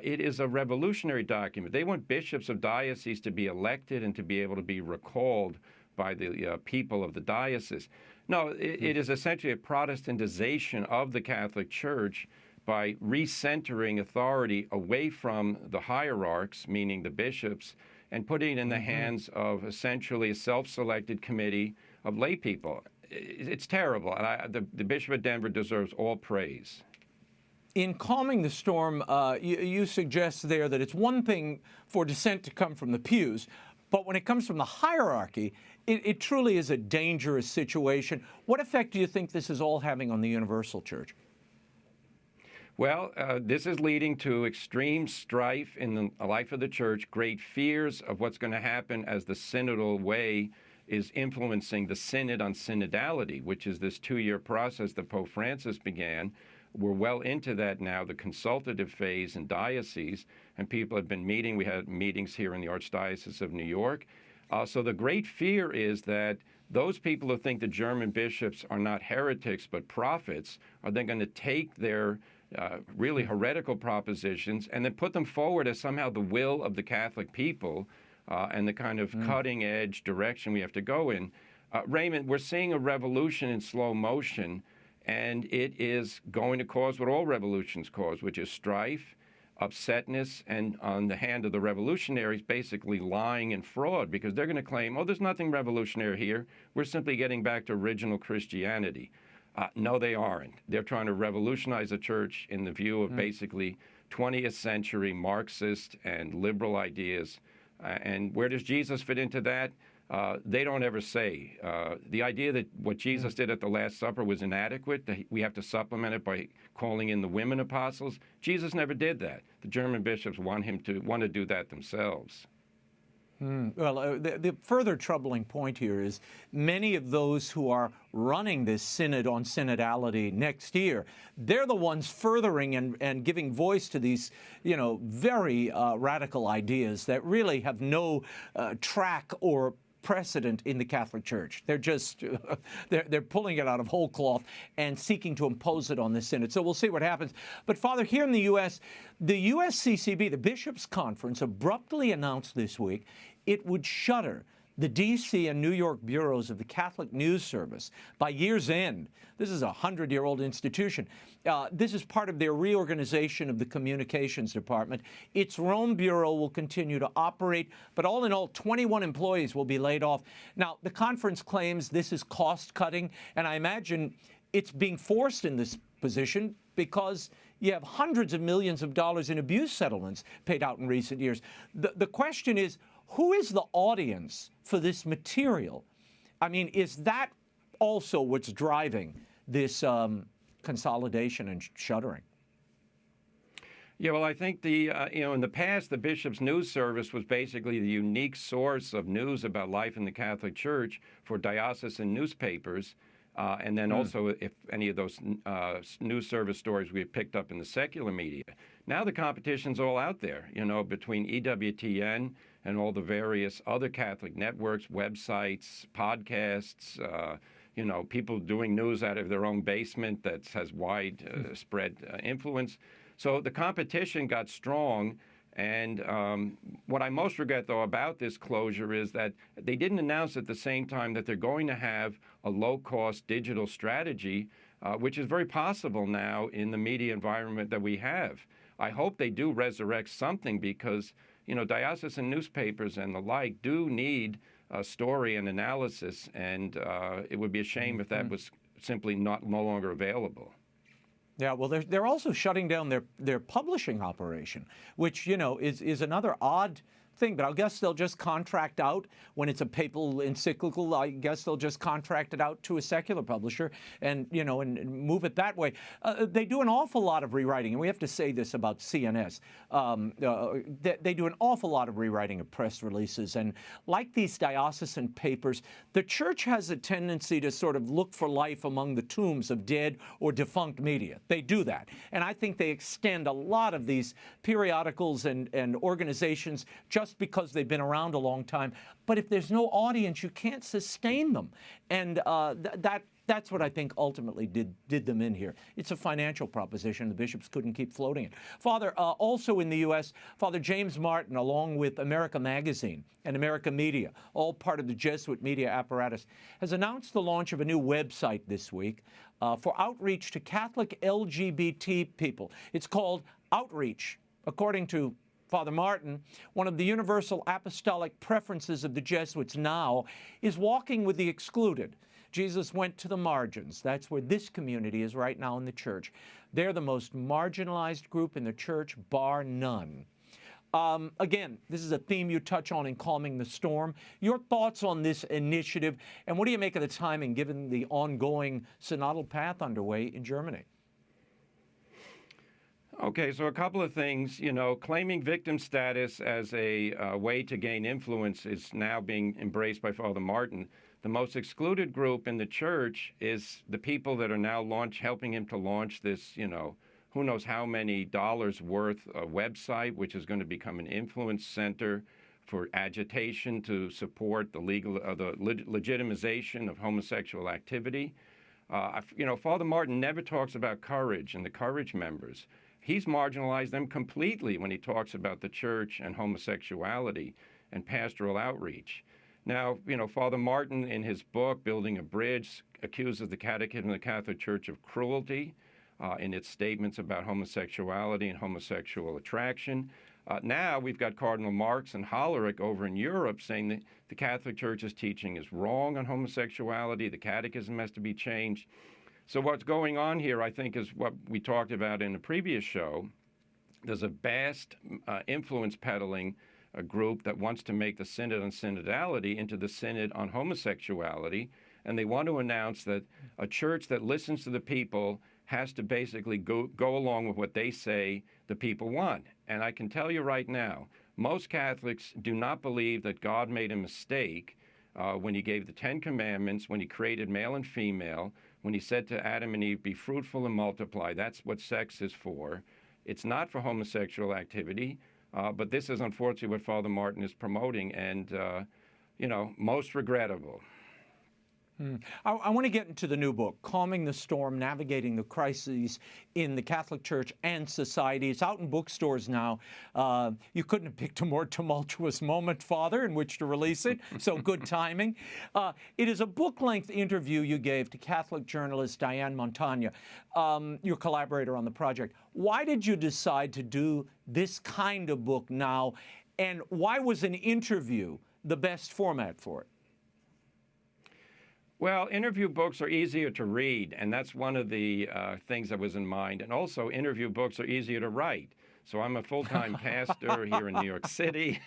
It is a revolutionary document. They want bishops of dioceses to be elected and to be able to be recalled by the people of the diocese. No, it is essentially a Protestantization of the Catholic Church by recentering authority away from the hierarchs, meaning the bishops, and putting it in the hands of essentially a self-selected committee of lay people. It's terrible, and the Bishop of Denver deserves all praise. In Calming the Storm, you suggest there that it's one thing for dissent to come from the pews, but when it comes from the hierarchy, it truly is a dangerous situation. What effect do you think this is all having on the universal church? Well, this is leading to extreme strife in the life of the church, great fears of what's going to happen as the synodal way is influencing the synod on synodality, which is this 2-year process that Pope Francis began. We're well into that now, the consultative phase in dioceses, and people have been meeting. We had meetings here in the Archdiocese of New York. So the great fear is that those people who think the German bishops are not heretics but prophets are then going to take their really heretical propositions and then put them forward as somehow the will of the Catholic people and the kind of cutting-edge direction we have to go in. Raymond, we're seeing a revolution in slow motion, and it is going to cause what all revolutions cause, which is strife, upsetness, and on the hand of the revolutionaries, basically lying and fraud, because they're going to claim, oh, there's nothing revolutionary here. We're simply getting back to original Christianity. No, they aren't. They're trying to revolutionize the church in the view of basically 20th century Marxist and liberal ideas. And where does Jesus fit into that? They don't ever say. The idea that what Jesus did at the Last Supper was inadequate, that we have to supplement it by calling in the women apostles, Jesus never did that. The German bishops want to do that themselves. Well, the further troubling point here is many of those who are running this synod on synodality next year, they're the ones furthering and giving voice to these, very radical ideas that really have no track or precedent in the Catholic Church. They're just, they're pulling it out of whole cloth and seeking to impose it on the synod. So we'll see what happens. But Father, here in the U.S., the USCCB, the Bishops' Conference, abruptly announced this week it would shutter the D.C. and New York bureaus of the Catholic News Service by year's end. This is a 100-year-old institution. This is part of their reorganization of the communications department. Its Rome bureau will continue to operate, but all in all, 21 employees will be laid off. Now, the conference claims this is cost-cutting, and I imagine it's being forced in this position because you have hundreds of millions of dollars in abuse settlements paid out in recent years. The question is, who is the audience for this material? I mean, is that also what's driving this consolidation and shuttering? Yeah, well, I think in the past, the Bishop's News Service was basically the unique source of news about life in the Catholic Church for diocesan newspapers. And then also, if any of those news service stories we picked up in the secular media. Now the competition's all out there, between EWTN and all the various other Catholic networks, websites, podcasts, people doing news out of their own basement that has widespread influence. So the competition got strong. And what I most regret, though, about this closure is that they didn't announce at the same time that they're going to have a low-cost digital strategy, which is very possible now in the media environment that we have. I hope they do resurrect something because, diocesan newspapers and the like do need a story and analysis, and it would be a shame if that was simply no longer available. Yeah, well, they're also shutting down their publishing operation, which, is another odd thing. But I guess they'll just contract out when it's a papal encyclical. I guess they'll just contract it out to a secular publisher and, and move it that way. They do an awful lot of rewriting, and we have to say this about CNS. They do an awful lot of rewriting of press releases. And like these diocesan papers, the church has a tendency to sort of look for life among the tombs of dead or defunct media. They do that. And I think they extend a lot of these periodicals and organizations just because they've been around a long time. But if there's no audience, you can't sustain them. And that's what I think ultimately did them in here. It's a financial proposition. The bishops couldn't keep floating it. Father, also in the U.S., Father James Martin, along with America Magazine and America Media, all part of the Jesuit media apparatus, has announced the launch of a new website this week for outreach to Catholic LGBT people. It's called Outreach, according to Father Martin. One of the universal apostolic preferences of the Jesuits now is walking with the excluded. Jesus went to the margins. That's where this community is right now in the church. They're the most marginalized group in the church, bar none. Again, this is a theme you touch on in Calming the Storm. Your thoughts on this initiative, and what do you make of the timing given the ongoing synodal path underway in Germany? Okay, so a couple of things. Claiming victim status as a way to gain influence is now being embraced by Father Martin. The most excluded group in the church is the people that are now helping him to launch this, who knows how many dollars worth website, which is going to become an influence center for agitation to support the legitimization of homosexual activity. Father Martin never talks about Courage and the Courage members. He's marginalized them completely when he talks about the church and homosexuality and pastoral outreach. Now, Father Martin, in his book, Building a Bridge, accuses the Catechism of the Catholic Church of cruelty in its statements about homosexuality and homosexual attraction. Now we've got Cardinal Marx and Hollerich over in Europe saying that the Catholic Church's teaching is wrong on homosexuality, the Catechism has to be changed. So what's going on here, I think, is what we talked about in a previous show. There's a vast influence peddling group that wants to make the Synod on Synodality into the Synod on homosexuality, and they want to announce that a church that listens to the people has to basically go along with what they say the people want. And I can tell you right now, most Catholics do not believe that God made a mistake when he gave the Ten Commandments, when he created male and female, when he said to Adam and Eve, be fruitful and multiply. That's what sex is for. It's not for homosexual activity, but this is unfortunately what Father Martin is promoting. And most regrettable. I want to get into the new book, Calming the Storm, Navigating the Crises in the Catholic Church and Society. It's out in bookstores now. You couldn't have picked a more tumultuous moment, Father, in which to release it, so good timing. It is a book-length interview you gave to Catholic journalist Diane Montagna, your collaborator on the project. Why did you decide to do this kind of book now, and why was an interview the best format for it? Well, interview books are easier to read, and that's one of the things that was in mind. And also, interview books are easier to write. So I'm a full-time pastor here in New York City.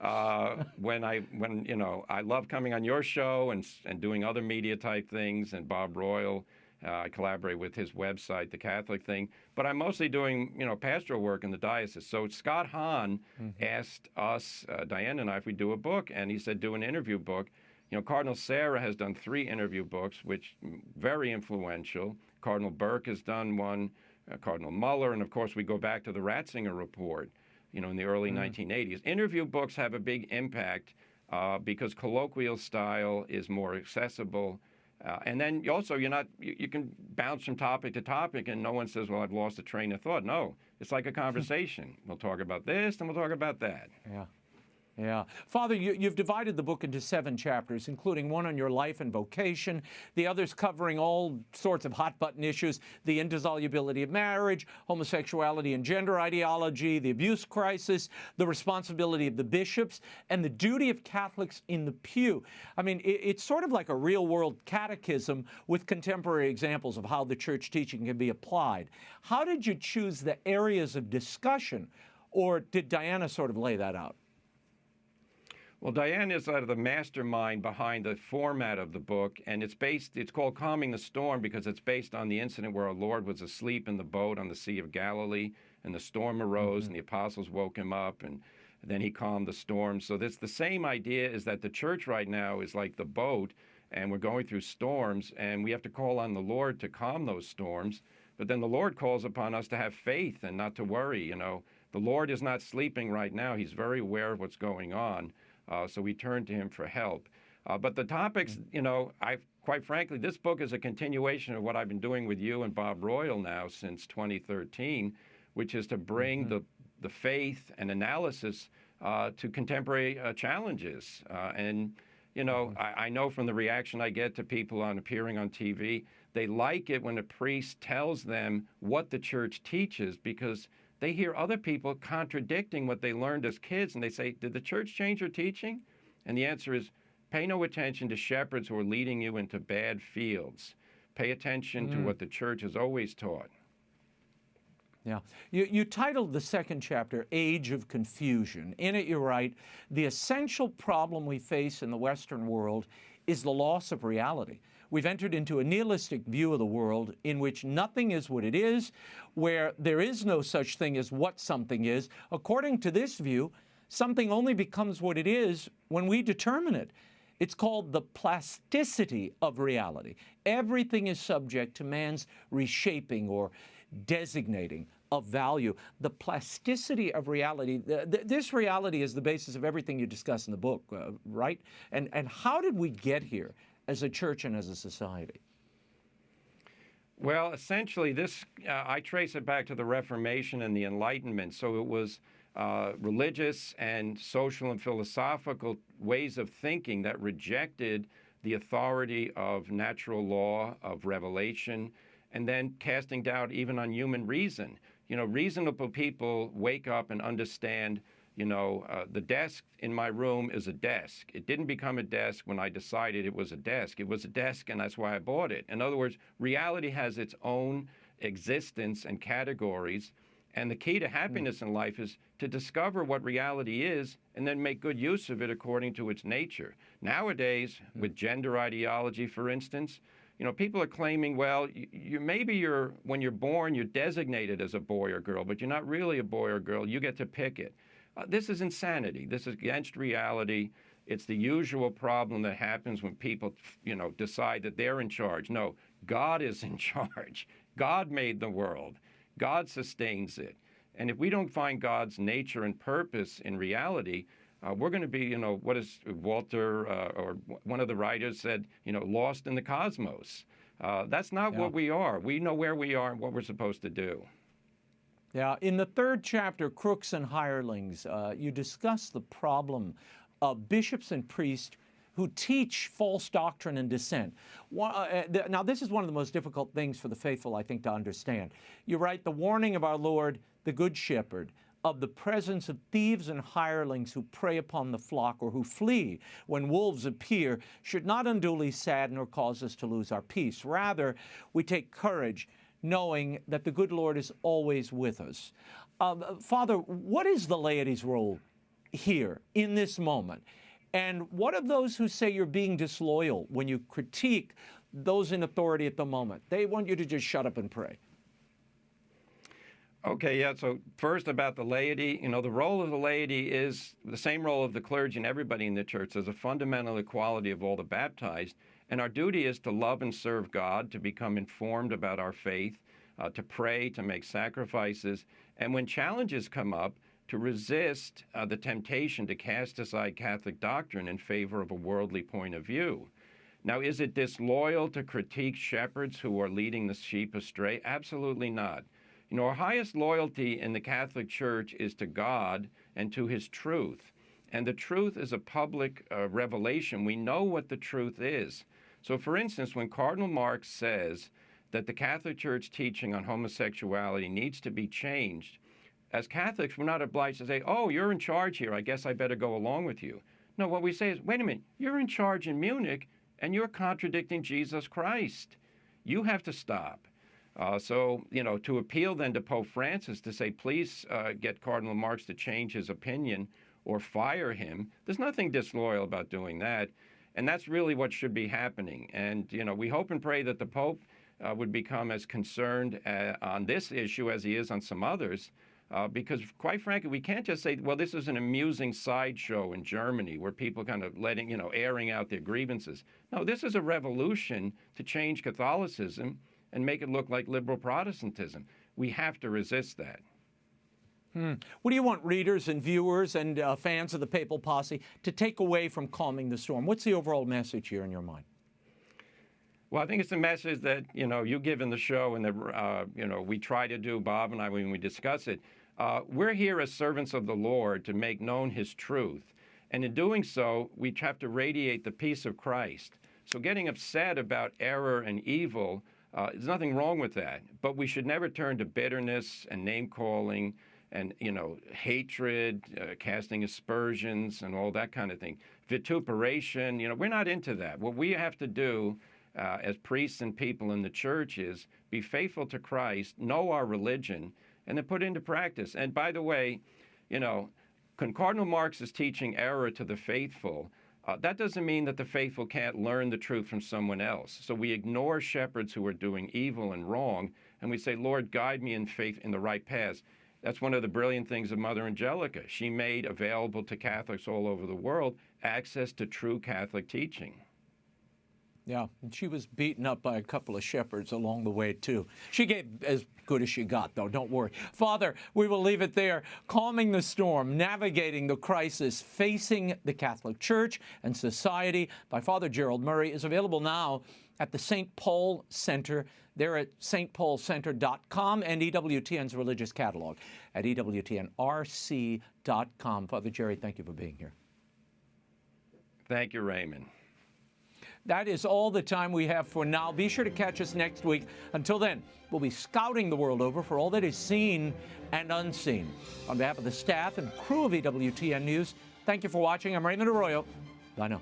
I love coming on your show and doing other media type things, and Bob Royal, I collaborate with his website, The Catholic Thing. But I'm mostly doing, pastoral work in the diocese. So Scott Hahn asked us, Diane and I, if we do a book, and he said, do an interview book. Cardinal Sarah has done 3 interview books, which very influential. Cardinal Burke has done one, Cardinal Muller, and of course we go back to the Ratzinger Report, in the early 1980s. Interview books have a big impact because colloquial style is more accessible. And then also you can bounce from topic to topic and no one says, well, I've lost a train of thought. No, it's like a conversation. We'll talk about this and we'll talk about that. Yeah. Father, you've divided the book into 7 chapters, including one on your life and vocation, the others covering all sorts of hot-button issues, the indissolubility of marriage, homosexuality and gender ideology, the abuse crisis, the responsibility of the bishops, and the duty of Catholics in the pew. I mean, it's sort of like a real-world catechism with contemporary examples of how the church teaching can be applied. How did you choose the areas of discussion, or did Diana sort of lay that out? Well, Diane is the mastermind behind the format of the book, and it's called Calming the Storm because it's based on the incident where our Lord was asleep in the boat on the Sea of Galilee, and the storm arose, and the apostles woke him up, and then he calmed the storm. So that's the same idea, is that the church right now is like the boat, and we're going through storms, and we have to call on the Lord to calm those storms, but then the Lord calls upon us to have faith and not to worry. The Lord is not sleeping right now. He's very aware of what's going on. So we turn to him for help. But the topics, quite frankly, this book is a continuation of what I've been doing with you and Bob Royal now since 2013, which is to bring the faith and analysis to contemporary challenges. I know from the reaction I get to people appearing on TV, they like it when a priest tells them what the church teaches because they hear other people contradicting what they learned as kids, and they say, did the church change her teaching? And the answer is, pay no attention to shepherds who are leading you into bad fields. Pay attention to what the church has always taught. Yeah. You titled the second chapter, Age of Confusion. In it, you write, the essential problem we face in the Western world is the loss of reality. We've entered into a nihilistic view of the world in which nothing is what it is, where there is no such thing as what something is. According to this view, something only becomes what it is when we determine it. It's called the plasticity of reality. Everything is subject to man's reshaping or designating of value. The plasticity of reality, this reality is the basis of everything you discuss in the book, right? And how did we get here as a church and as a society? Well, essentially, I trace it back to the Reformation and the Enlightenment. So it was religious and social and philosophical ways of thinking that rejected the authority of natural law, of revelation, and then casting doubt even on human reason. Reasonable people wake up and understand, the desk in my room is a desk. It didn't become a desk when I decided it was a desk. It was a desk, and that's why I bought it. In other words, reality has its own existence and categories, and the key to happiness in life is to discover what reality is and then make good use of it according to its nature. Nowadays, with gender ideology, for instance, people are claiming, well, when you're born, you're designated as a boy or girl, but you're not really a boy or girl. You get to pick it. This is insanity. This is against reality. It's the usual problem that happens when people, decide that they're in charge. No, God is in charge. God made the world. God sustains it. And if we don't find God's nature and purpose in reality, we're going to be, what is Walter or one of the writers said, lost in the cosmos. That's not what we are. We know where we are and what we're supposed to do. Yeah, in the third chapter, Crooks and Hirelings, you discuss the problem of bishops and priests who teach false doctrine and dissent. Now, this is one of the most difficult things for the faithful, I think, to understand. You write, the warning of our Lord, the Good Shepherd, of the presence of thieves and hirelings who prey upon the flock or who flee when wolves appear should not unduly sadden or cause us to lose our peace. Rather, we take courage knowing that the good Lord is always with us. Father, what is the laity's role here in this moment? And what of those who say you're being disloyal when you critique those in authority at the moment? They want you to just shut up and pray. Okay, yeah, so first about the laity, the role of the laity is the same role of the clergy and everybody in the church. There's a fundamental equality of all the baptized, and our duty is to love and serve God, to become informed about our faith, to pray, to make sacrifices, and when challenges come up, to resist the temptation to cast aside Catholic doctrine in favor of a worldly point of view. Now, is it disloyal to critique shepherds who are leading the sheep astray? Absolutely not. Our highest loyalty in the Catholic Church is to God and to His truth. And the truth is a public revelation. We know what the truth is. So, for instance, when Cardinal Marx says that the Catholic Church teaching on homosexuality needs to be changed, as Catholics, we're not obliged to say, oh, you're in charge here, I guess I better go along with you. No, what we say is, wait a minute, you're in charge in Munich, and you're contradicting Jesus Christ. You have to stop. To appeal then to Pope Francis to say, please get Cardinal Marx to change his opinion or fire him, there's nothing disloyal about doing that. And that's really what should be happening. And, we hope and pray that the Pope would become as concerned on this issue as he is on some others. Because, quite frankly, we can't just say, well, this is an amusing sideshow in Germany where people kind of airing out their grievances. No, this is a revolution to change Catholicism and make it look like liberal Protestantism. We have to resist that. What do you want readers and viewers and fans of the Papal Posse to take away from Calming the Storm? What's the overall message here in your mind? Well, I think it's the message that, you give in the show and that, we try to do, Bob and I, when we discuss it. We're here as servants of the Lord to make known His truth. And in doing so, we have to radiate the peace of Christ. So getting upset about error and evil, there's nothing wrong with that. But we should never turn to bitterness and name-calling and, hatred, casting aspersions and all that kind of thing. Vituperation, we're not into that. What we have to do as priests and people in the church is be faithful to Christ, know our religion, and then put it into practice. And by the way, when Cardinal Marx is teaching error to the faithful, that doesn't mean that the faithful can't learn the truth from someone else. So we ignore shepherds who are doing evil and wrong, and we say, Lord, guide me in faith in the right paths. That's one of the brilliant things of Mother Angelica. She made available to Catholics all over the world access to true Catholic teaching. Yeah, and she was beaten up by a couple of shepherds along the way, too. She gave as good as she got, though, don't worry. Father, we will leave it there. Calming the Storm, Navigating the Crisis Facing the Catholic Church and Society by Father Gerald Murray is available now at the St. Paul Center. They're at stpaulcenter.com and EWTN's religious catalog at EWTNRC.com. Father Jerry, thank you for being here. Thank you, Raymond. That is all the time we have for now. Be sure to catch us next week. Until then, we'll be scouting the world over for all that is seen and unseen. On behalf of the staff and crew of EWTN News, thank you for watching. I'm Raymond Arroyo. Bye now.